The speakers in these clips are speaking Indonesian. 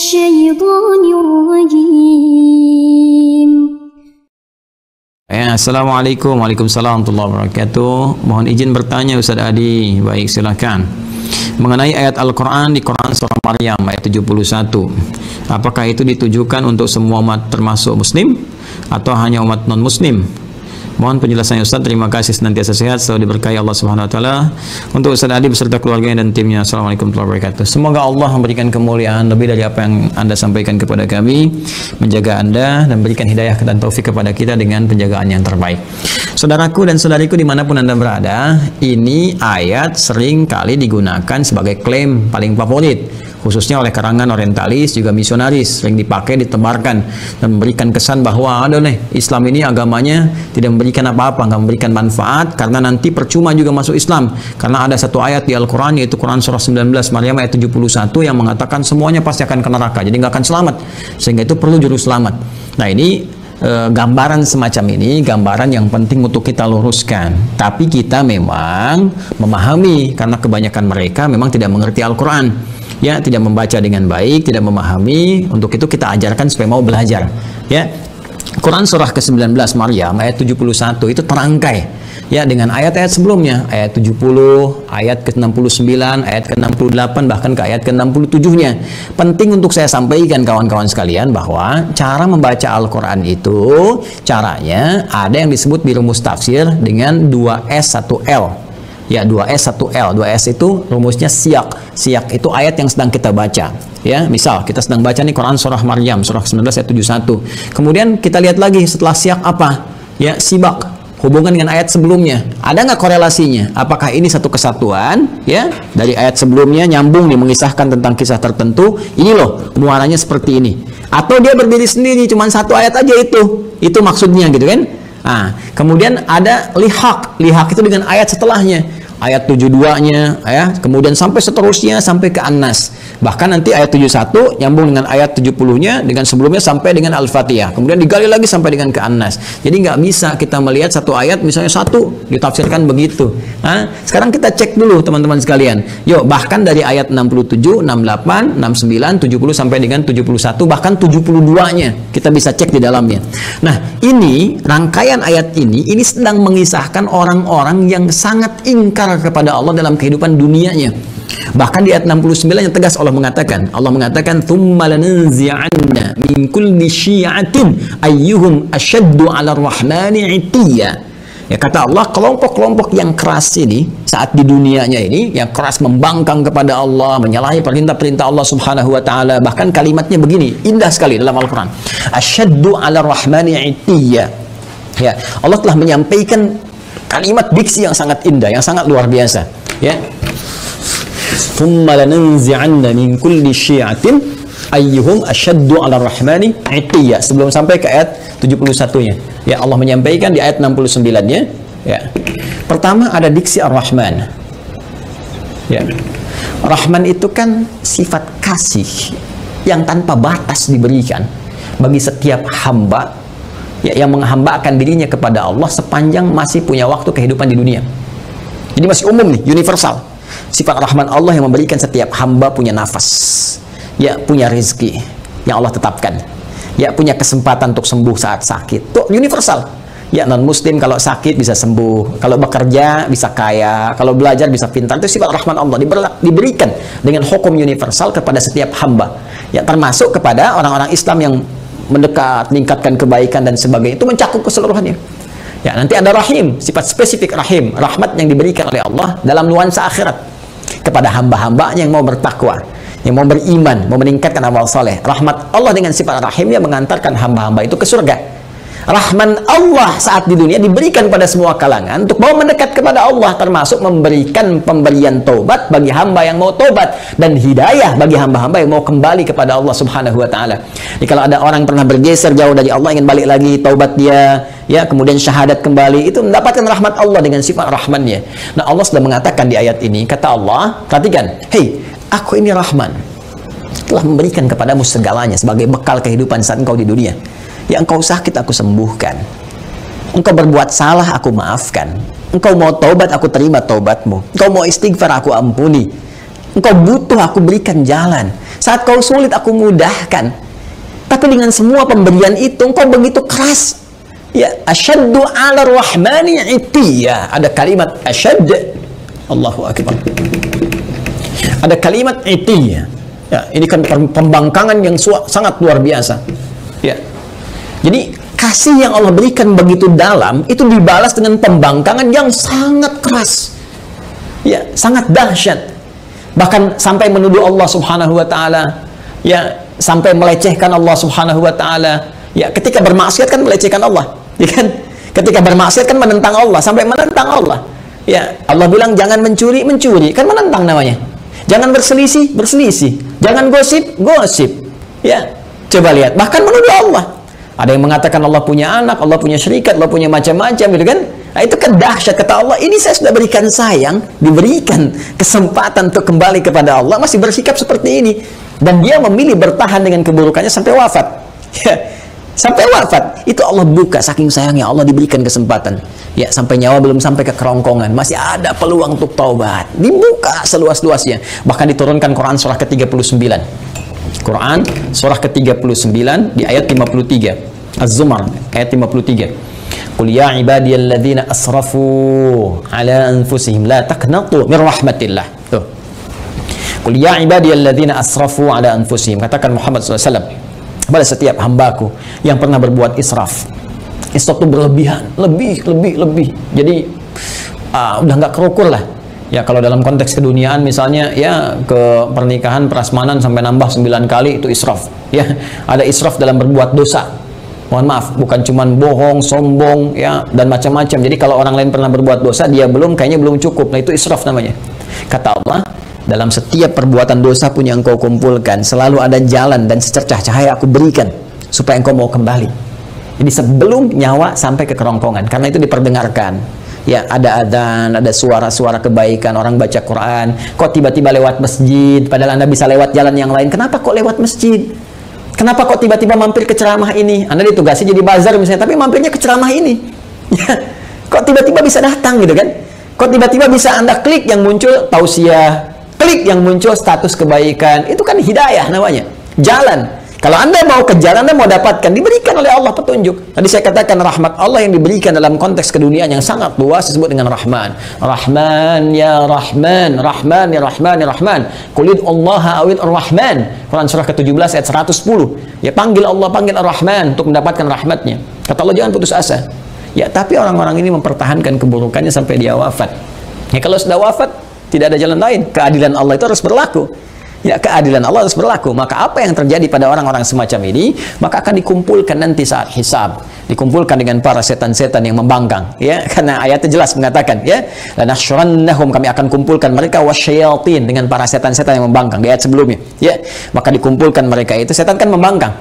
الشيطان الرجيم. Assalamualaikum, waalaikumsalam warahmatullahi wabarakatuh. Mohon izin bertanya Ustaz Adi. Baik, silakan. Mengenai ayat Al-Quran di Quran Surah Maryam ayat 71, apakah itu ditujukan untuk semua umat termasuk muslim atau hanya umat non-muslim? Mohon penjelasannya Ustaz. Terima kasih, senantiasa sehat, selalu diberkahi Allah Subhanahu wa taala. Untuk Ustaz Adi beserta keluarganya dan timnya. Assalamualaikum warahmatullahi wabarakatuh. Semoga Allah memberikan kemuliaan lebih dari apa yang Anda sampaikan kepada kami, menjaga Anda dan berikan hidayah dan taufik kepada kita dengan penjagaan yang terbaik. Saudaraku dan saudariku dimanapun Anda berada, ini ayat sering kali digunakan sebagai klaim paling favorit, khususnya oleh karangan orientalis juga misionaris, sering dipakai, ditebarkan dan memberikan kesan bahwa ada nih Islam ini agamanya tidak memberikan apa-apa, nggak memberikan manfaat, karena nanti percuma juga masuk Islam, karena ada satu ayat di Al-Quran, yaitu Quran Surah 19 Maryam ayat 71 yang mengatakan semuanya pasti akan ke neraka, jadi nggak akan selamat, sehingga itu perlu juru selamat. Nah ini gambaran semacam ini, gambaran yang penting untuk kita luruskan. Tapi kita memang memahami, karena kebanyakan mereka memang tidak mengerti Al-Quran, ya, tidak membaca dengan baik, tidak memahami. Untuk itu kita ajarkan supaya mau belajar, ya. Quran surah ke-19 Maryam ayat 71 itu terangkai, ya, dengan ayat-ayat sebelumnya, ayat 70, ayat ke-69, ayat ke-68, bahkan ke ayat ke-67-nya. Penting untuk saya sampaikan kawan-kawan sekalian bahwa cara membaca Al-Quran itu caranya ada yang disebut di rumus tafsir dengan 2S 1L. Ya, 2S 1L. 2S itu rumusnya siyak. Siyak itu ayat yang sedang kita baca. Ya, misal kita sedang baca nih Quran surah Maryam surah 19 ayat 71. Kemudian kita lihat lagi setelah siyak apa? Ya, sibak. Hubungan dengan ayat sebelumnya. Ada nggak korelasinya? Apakah ini satu kesatuan? Ya, dari ayat sebelumnya nyambung nih, mengisahkan tentang kisah tertentu. Ini loh, muaranya seperti ini. Atau dia berdiri sendiri, cuma satu ayat aja itu. Itu maksudnya gitu kan? Nah, kemudian ada lihaq. Lihaq itu dengan ayat setelahnya, ayat 72-nya, ya, kemudian sampai seterusnya sampai ke An-Nas. Bahkan nanti ayat 71 nyambung dengan ayat 70-nya, dengan sebelumnya sampai dengan Al-Fatihah. Kemudian digali lagi sampai dengan ke An-Nas. Jadi nggak bisa kita melihat satu ayat misalnya satu ditafsirkan begitu. Nah, sekarang kita cek dulu teman-teman sekalian. Yuk, bahkan dari ayat 67, 68, 69, 70 sampai dengan 71, bahkan 72-nya kita bisa cek di dalamnya. Nah, ini rangkaian ayat ini sedang mengisahkan orang-orang yang sangat ingkar kepada Allah dalam kehidupan dunianya. Bahkan di ayat 69 yang tegas Allah mengatakan tsumma lananzi'anna min kulli syi'atin ayyuhum ashaddu 'ala ar-rahmani 'itiyya. Ya, kata Allah, kelompok-kelompok yang keras ini saat di dunianya ini, yang keras membangkang kepada Allah, menyalahi perintah-perintah Allah Subhanahu wa taala, bahkan kalimatnya begini, indah sekali dalam Al-Qur'an. Ashaddu 'ala ar-rahmani 'itiyya. Ya, Allah telah menyampaikan kalimat diksi yang sangat indah, yang sangat luar biasa. Ya, thumma lananzi'anna min kulli syi'atin ayyuhum ashaddu 'ala ar-rahmani 'itiyya. Sebelum sampai ke ayat 71-nya. Ya, Allah menyampaikan di ayat 69-nya, ya. Pertama ada diksi Ar-Rahman. Ya. Rahman itu kan sifat kasih yang tanpa batas diberikan bagi setiap hamba, ya, yang menghambakan dirinya kepada Allah sepanjang masih punya waktu kehidupan di dunia. Jadi masih umum nih, universal. Sifat Rahman Allah yang memberikan setiap hamba punya nafas, ya, punya rezeki yang Allah tetapkan, ya, punya kesempatan untuk sembuh saat sakit. Itu universal. Ya, non-muslim kalau sakit bisa sembuh, kalau bekerja bisa kaya, kalau belajar bisa pintar. Itu sifat Rahman Allah diberikan dengan hukum universal kepada setiap hamba. Ya, termasuk kepada orang-orang Islam yang mendekat, meningkatkan kebaikan dan sebagainya, itu mencakup keseluruhannya. Ya, nanti ada rahim, sifat spesifik rahim, rahmat yang diberikan oleh Allah dalam nuansa akhirat kepada hamba-hambanya yang mau bertakwa, yang mau beriman, mau meningkatkan amal soleh. Rahmat Allah dengan sifat rahimnya mengantarkan hamba-hamba itu ke surga. Rahman Allah saat di dunia diberikan pada semua kalangan untuk mau mendekat kepada Allah, termasuk memberikan pemberian taubat bagi hamba yang mau taubat dan hidayah bagi hamba-hamba yang mau kembali kepada Allah Subhanahu wa taala. Jadi kalau ada orang pernah bergeser jauh dari Allah, ingin balik lagi, taubat dia, ya, kemudian syahadat kembali, itu mendapatkan rahmat Allah dengan sifat rahmannya. Nah, Allah sudah mengatakan di ayat ini, kata Allah, perhatikan, hei, aku ini Rahman, telah memberikan kepadamu segalanya sebagai bekal kehidupan saat engkau di dunia. Ya, engkau sakit, aku sembuhkan. Engkau berbuat salah, aku maafkan. Engkau mau taubat, aku terima taubatmu. Engkau mau istighfar, aku ampuni. Engkau butuh, aku berikan jalan. Saat kau sulit, aku mudahkan. Tapi dengan semua pemberian itu, engkau begitu keras. Ya, asyaddu 'ala rahmani 'itiyya. Ada kalimat asyad. Allahu akbar. Ada kalimat 'itiyya. Ya, ini kan pembangkangan yang sangat luar biasa. Ya. Jadi kasih yang Allah berikan begitu dalam itu dibalas dengan pembangkangan yang sangat keras. Ya, sangat dahsyat. Bahkan sampai menuduh Allah Subhanahu wa taala, ya, sampai melecehkan Allah Subhanahu wa taala. Ya, ketika bermaksiat kan melecehkan Allah, ya kan? Ketika bermaksiat kan menentang Allah, sampai menentang Allah. Ya, Allah bilang jangan mencuri, mencuri, kan menentang namanya. Jangan berselisih, berselisih. Jangan gosip, gosip. Ya, coba lihat, bahkan menuduh Allah. Ada yang mengatakan Allah punya anak, Allah punya syarikat, Allah punya macam-macam, gitu kan? Nah, itu kan dahsyat. Kata Allah, ini saya sudah berikan sayang, diberikan kesempatan untuk kembali kepada Allah, masih bersikap seperti ini. Dan dia memilih bertahan dengan keburukannya sampai wafat. Ya, sampai wafat. Itu Allah buka, saking sayangnya Allah diberikan kesempatan. Ya, sampai nyawa belum sampai ke kerongkongan, masih ada peluang untuk taubat. Dibuka seluas-luasnya. Bahkan diturunkan Quran surah ke-39. Quran surah ke-39 di ayat 53. Az-Zumar ayat 53. Qul ya ibadiyalladzina asrafu ala anfusihim la taqnatu min rahmatillah. Tuh. Qul ya ibadiyalladzina asrafu ala anfusihim. Katakan Muhammad SAW kepada setiap hambaku yang pernah berbuat israf. Israf itu berlebihan, lebih. Jadi udah nggak kerukur lah. Ya, kalau dalam konteks keduniaan misalnya, ya, ke pernikahan prasmanan sampai nambah 9 kali, itu israf. Ya, ada israf dalam berbuat dosa. Mohon maaf, bukan cuman bohong, sombong, ya, dan macam-macam. Jadi kalau orang lain pernah berbuat dosa, dia kayaknya belum cukup. Nah, itu israf namanya. Kata Allah, dalam setiap perbuatan dosa pun yang engkau kumpulkan, selalu ada jalan dan secercah cahaya aku berikan supaya engkau mau kembali. Jadi sebelum nyawa sampai ke kerongkongan, karena itu diperdengarkan. Ya, ada adzan, ada suara-suara kebaikan, orang baca Quran. Kok tiba-tiba lewat masjid, padahal Anda bisa lewat jalan yang lain. Kenapa kok lewat masjid? Kenapa kok tiba-tiba mampir ke ceramah ini? Anda ditugasi jadi bazar misalnya, tapi mampirnya ke ceramah ini. Ya, kok tiba-tiba bisa datang gitu kan? Kok tiba-tiba bisa Anda klik yang muncul tausiah, klik yang muncul status kebaikan. Itu kan hidayah namanya, jalan. Kalau Anda mau kejar, Anda mau dapatkan, diberikan oleh Allah petunjuk. Tadi saya katakan rahmat Allah yang diberikan dalam konteks keduniaan yang sangat luas disebut dengan Rahman. Rahman ya Rahman, Rahman ya Rahman ya Rahman. Qul Allaha awid Ar-Rahman. Quran surah ke-17 ayat 110. Ya, panggil Allah, panggil Ar-Rahman untuk mendapatkan rahmatnya. Kata Allah, jangan putus asa. Ya, tapi orang-orang ini mempertahankan keburukannya sampai dia wafat. Ya, kalau sudah wafat, tidak ada jalan lain. Keadilan Allah itu harus berlaku. Ya, keadilan Allah harus berlaku. Maka apa yang terjadi pada orang-orang semacam ini, maka akan dikumpulkan nanti saat hisab, dikumpulkan dengan para setan-setan yang membangkang. Ya, karena ayatnya jelas mengatakan, ya, lanahsyurannahum, kami akan kumpulkan mereka wasyayatin, dengan para setan-setan yang membangkang di ayat sebelumnya. Ya, maka dikumpulkan mereka itu, setan kan membangkang.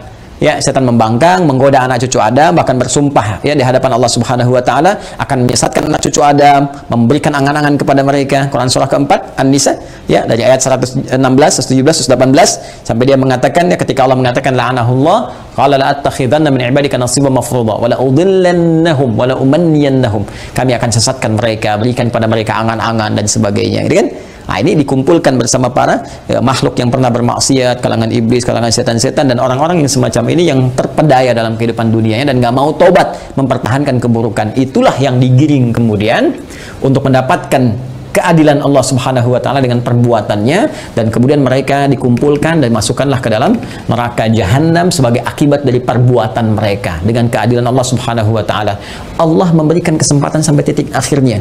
Ya, setan membangkang, menggoda anak cucu Adam, bahkan bersumpah ya di hadapan Allah Subhanahu wa taala akan menyesatkan anak cucu Adam, memberikan angan-angan kepada mereka. Quran surah ke-4 An-Nisa, ya, dari ayat 116, 117, 118 sampai dia mengatakan, ya, ketika Allah mengatakan la'anahullah, qala la attakhidanna min ibadika nasiban mafruḍa wa la udhillannahum wa la umanniyannahum. Kami akan sesatkan mereka, berikan kepada mereka angan-angan dan sebagainya, gitu kan? Nah, ini dikumpulkan bersama para makhluk yang pernah bermaksiat, kalangan iblis, kalangan setan-setan, dan orang-orang yang semacam ini yang terpedaya dalam kehidupan dunianya dan nggak mau tobat, mempertahankan keburukan. Itulah yang digiring kemudian untuk mendapatkan keadilan Allah Subhanahu wa taala dengan perbuatannya, dan kemudian mereka dikumpulkan dan masukkanlah ke dalam neraka jahanam sebagai akibat dari perbuatan mereka dengan keadilan Allah Subhanahu wa taala. Allah memberikan kesempatan sampai titik akhirnya.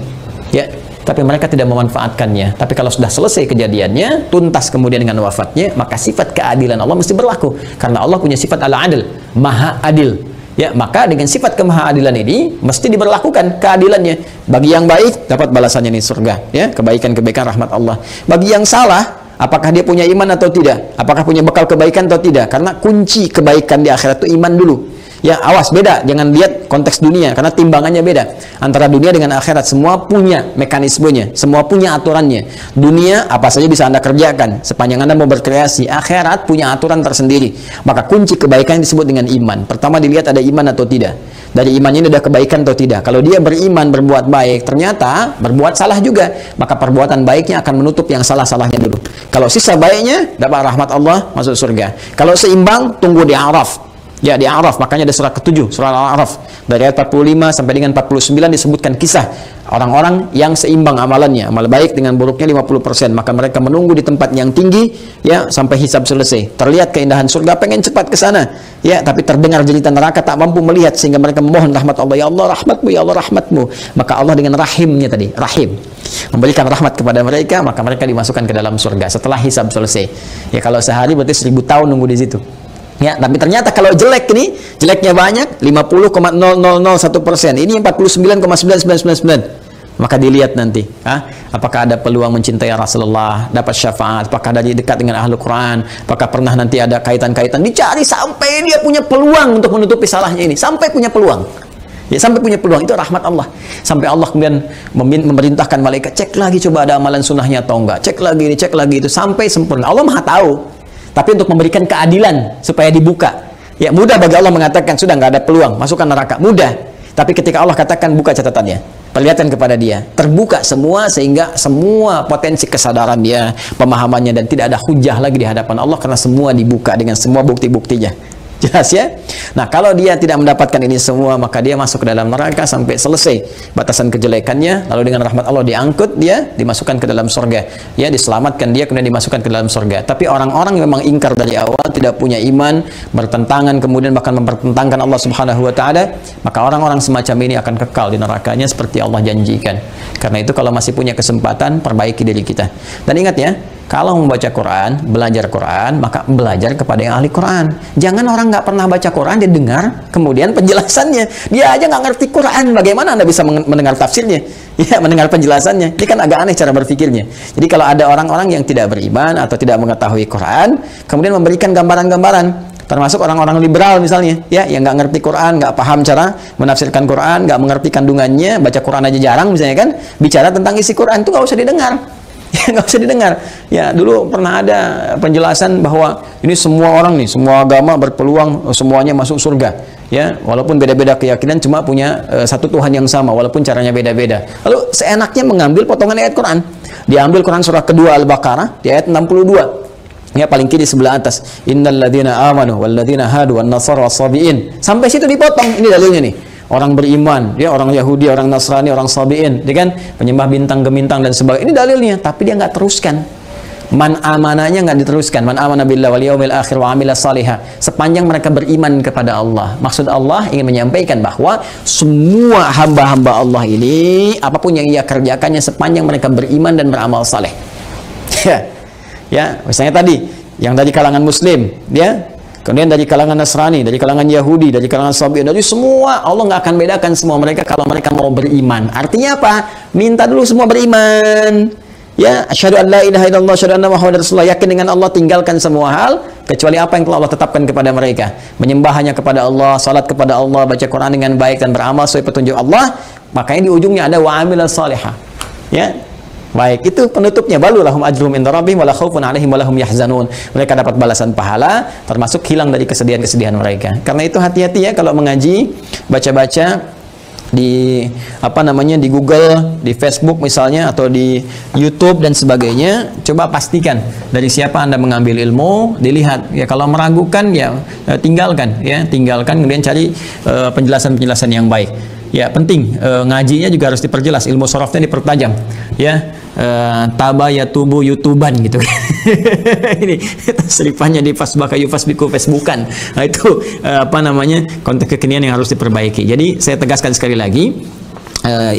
Ya, tapi mereka tidak memanfaatkannya. Tapi kalau sudah selesai kejadiannya, tuntas kemudian dengan wafatnya, maka sifat keadilan Allah mesti berlaku. Karena Allah punya sifat al-adil, maha adil. Ya, maka dengan sifat kemahaadilan ini mesti diberlakukan keadilannya. Bagi yang baik dapat balasannya di surga, ya, kebaikan-kebaikan rahmat Allah. Bagi yang salah, apakah dia punya iman atau tidak? Apakah punya bekal kebaikan atau tidak? Karena kunci kebaikan di akhirat itu iman dulu. Ya, awas, beda, jangan lihat konteks dunia, karena timbangannya beda antara dunia dengan akhirat. Semua punya mekanismenya, semua punya aturannya. Dunia apa saja bisa Anda kerjakan sepanjang Anda mau berkreasi. Akhirat punya aturan tersendiri. Maka kunci kebaikan disebut dengan iman. Pertama dilihat ada iman atau tidak. dari imannya ini ada kebaikan atau tidak. Kalau dia beriman, berbuat baik, ternyata berbuat salah juga, maka perbuatan baiknya akan menutup yang salah-salahnya dulu. Kalau sisa baiknya, dapat rahmat Allah, masuk surga. Kalau seimbang, tunggu di Araf. Ya, di Araf, makanya ada surah ke-7, surah Al-A'raf. Dari ayat 45 sampai dengan 49 disebutkan kisah orang-orang yang seimbang amalannya, amal baik dengan buruknya 50%, maka mereka menunggu di tempat yang tinggi ya sampai hisab selesai. Terlihat keindahan surga, pengen cepat ke sana. Ya, tapi terdengar jeritan neraka, tak mampu melihat, sehingga mereka memohon rahmat Allah. Ya Allah, rahmatmu, ya Allah, rahmatmu. Maka Allah dengan rahimnya tadi, rahim, memberikan rahmat kepada mereka, maka mereka dimasukkan ke dalam surga setelah hisab selesai. Ya, kalau sehari berarti 1000 tahun nunggu di situ. Ya, tapi ternyata kalau jelek ini, jeleknya banyak, 50,0001%. Ini 49,9999. Maka dilihat nanti, apakah ada peluang mencintai Rasulullah, dapat syafaat, apakah dari dekat dengan ahlu Quran, apakah pernah nanti ada kaitan-kaitan, dicari sampai dia punya peluang untuk menutupi salahnya ini, sampai punya peluang. Ya, sampai punya peluang, itu rahmat Allah. Sampai Allah kemudian memerintahkan malaikat, cek lagi coba ada amalan sunnahnya atau enggak, cek lagi ini, cek lagi itu, sampai sempurna. Allah Maha tahu. Tapi untuk memberikan keadilan supaya dibuka. Ya, mudah bagi Allah mengatakan sudah nggak ada peluang, masukkan neraka, mudah. Tapi ketika Allah katakan buka catatannya, perlihatkan kepada dia, terbuka semua sehingga semua potensi kesadaran dia, pemahamannya, dan tidak ada hujah lagi di hadapan Allah karena semua dibuka dengan semua bukti-buktinya. Jelas ya? Nah, kalau dia tidak mendapatkan ini semua, maka dia masuk ke dalam neraka sampai selesai batasan kejelekannya, lalu dengan rahmat Allah diangkut dia, dimasukkan ke dalam surga. Ya, diselamatkan dia, kemudian dimasukkan ke dalam surga. Tapi orang-orang yang memang ingkar dari awal, tidak punya iman, bertentangan, kemudian bahkan mempertentangkan Allah Subhanahu wa taala, maka orang-orang semacam ini akan kekal di nerakanya seperti Allah janjikan. Karena itu kalau masih punya kesempatan, perbaiki diri kita. Dan ingat ya, kalau membaca Quran, belajar Quran, maka belajar kepada yang ahli Quran. Jangan orang nggak pernah baca Quran, dia dengar, kemudian penjelasannya. Dia aja nggak ngerti Quran, bagaimana Anda bisa mendengar tafsirnya? Ya, mendengar penjelasannya. Ini kan agak aneh cara berpikirnya. Jadi kalau ada orang-orang yang tidak beriman atau tidak mengetahui Quran, kemudian memberikan gambaran-gambaran, termasuk orang-orang liberal misalnya, ya, yang nggak ngerti Quran, nggak paham cara menafsirkan Quran, nggak mengerti kandungannya, baca Quran aja jarang misalnya kan, bicara tentang isi Quran itu nggak usah didengar. Ya, nggak usah didengar. Ya, dulu pernah ada penjelasan bahwa ini semua orang nih, semua agama berpeluang semuanya masuk surga. Ya, walaupun beda-beda keyakinan, cuma punya satu Tuhan yang sama, walaupun caranya beda-beda. Lalu seenaknya mengambil potongan ayat Quran. Diambil Quran surah kedua Al-Baqarah di ayat 62. Ya, paling kiri sebelah atas. Innal ladzina amanu wal ladzina hadu wan nasara was-sabiin. Sampai situ dipotong. Ini dalilnya nih. Orang beriman, ya, orang Yahudi, orang Nasrani, orang Sabiin, dia kan penyembah bintang gemintang dan sebagainya. Ini dalilnya, tapi dia nggak teruskan. Man amanahnya nggak diteruskan. Man amana billah wal yaumil akhir wa amila salihah. Sepanjang mereka beriman kepada Allah. Maksud Allah ingin menyampaikan bahwa semua hamba-hamba Allah ini, apapun yang ia kerjakannya sepanjang mereka beriman dan beramal saleh. Ya, misalnya tadi yang dari kalangan Muslim, ya. Kemudian dari kalangan Nasrani, dari kalangan Yahudi, dari kalangan Sabiin, dari semua, Allah nggak akan bedakan semua mereka kalau mereka mau beriman. Artinya apa? Minta dulu semua beriman. Ya, asyhadu an la ilaha illallah, asyhadu anna muhammadar rasulullah, yakin dengan Allah, tinggalkan semua hal kecuali apa yang telah Allah tetapkan kepada mereka. Menyembah hanya kepada Allah, salat kepada Allah, baca Quran dengan baik dan beramal sesuai petunjuk Allah. Makanya di ujungnya ada wa amilas salihah. Ya. Baik, itu penutupnya, balu lahum ajrum inda rabbihim wala khaufun 'alaihim wala hum yahzanun. Mereka dapat balasan pahala, termasuk hilang dari kesedihan-kesedihan mereka. Karena itu hati-hati ya kalau mengaji, baca-baca di di Google, di Facebook misalnya, atau di YouTube dan sebagainya, coba pastikan dari siapa Anda mengambil ilmu, dilihat. Ya, kalau meragukan ya tinggalkan, kemudian cari penjelasan-penjelasan yang baik. Ya, penting ngajinya juga harus diperjelas, ilmu sorofnya dipertajam. Ya, tabayatubu youtuban gitu. Ini tasrifannya di fasbaka yufasbiku Facebookan. Nah, itu konteks kekinian yang harus diperbaiki. Jadi saya tegaskan sekali lagi,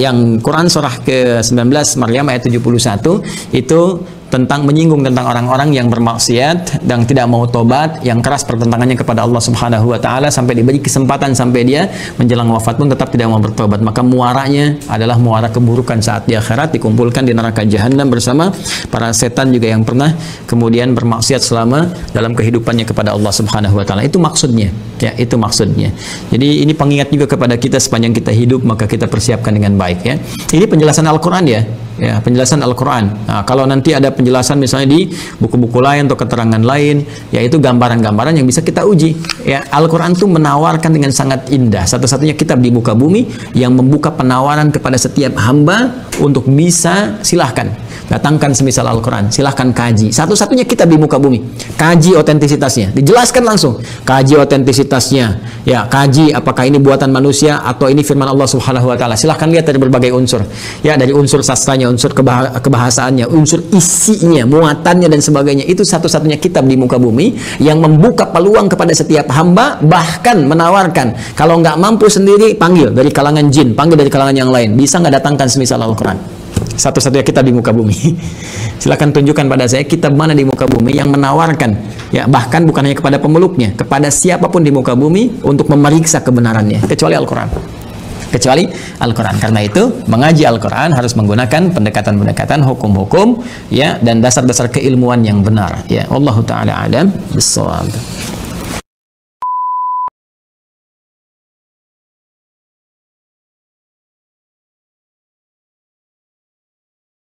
yang Quran surah ke-19 Maryam ayat 71 itu tentang menyinggung tentang orang-orang yang bermaksiat dan tidak mau tobat, yang keras pertentangannya kepada Allah Subhanahu wa taala, sampai diberi kesempatan sampai dia menjelang wafat pun tetap tidak mau bertobat. Maka muaranya adalah muara keburukan saat di akhirat, dikumpulkan di neraka jahanam bersama para setan juga yang pernah kemudian bermaksiat selama dalam kehidupannya kepada Allah Subhanahu wa taala. Itu maksudnya. Ya, itu maksudnya. Jadi ini pengingat juga kepada kita sepanjang kita hidup, maka kita persiapkan dengan baik ya. Ini penjelasan Al-Qur'an ya. ya, penjelasan Al-Quran. Nah, kalau nanti ada penjelasan misalnya di buku-buku lain atau keterangan lain, yaitu gambaran-gambaran yang bisa kita uji. Ya, Al-Quran itu menawarkan dengan sangat indah. Satu-satunya kitab di muka bumi yang membuka penawaran kepada setiap hamba untuk bisa, silahkan datangkan semisal Al-Quran, silahkan kaji. Satu-satunya kitab di muka bumi. Kaji otentisitasnya, dijelaskan langsung. Kaji otentisitasnya, ya, kaji apakah ini buatan manusia atau ini firman Allah Subhanahu wa taala. Silahkan lihat dari berbagai unsur. Ya, dari unsur sastranya, unsur kebahasaannya, unsur isinya, muatannya dan sebagainya. Itu satu-satunya kitab di muka bumi yang membuka peluang kepada setiap hamba, bahkan menawarkan kalau nggak mampu sendiri, panggil dari kalangan jin, panggil dari kalangan yang lain. Bisa nggak datangkan semisal Al-Quran? Satu-satunya kitab di muka bumi. Silakan tunjukkan pada saya kitab mana di muka bumi yang menawarkan, ya, bahkan bukan hanya kepada pemeluknya, kepada siapapun di muka bumi untuk memeriksa kebenarannya, kecuali Al-Quran. Kecuali Al-Quran. Karena itu mengaji Al-Quran harus menggunakan pendekatan-pendekatan hukum-hukum, ya, dan dasar-dasar keilmuan yang benar. Ya, Wallahu taala alam bissawab.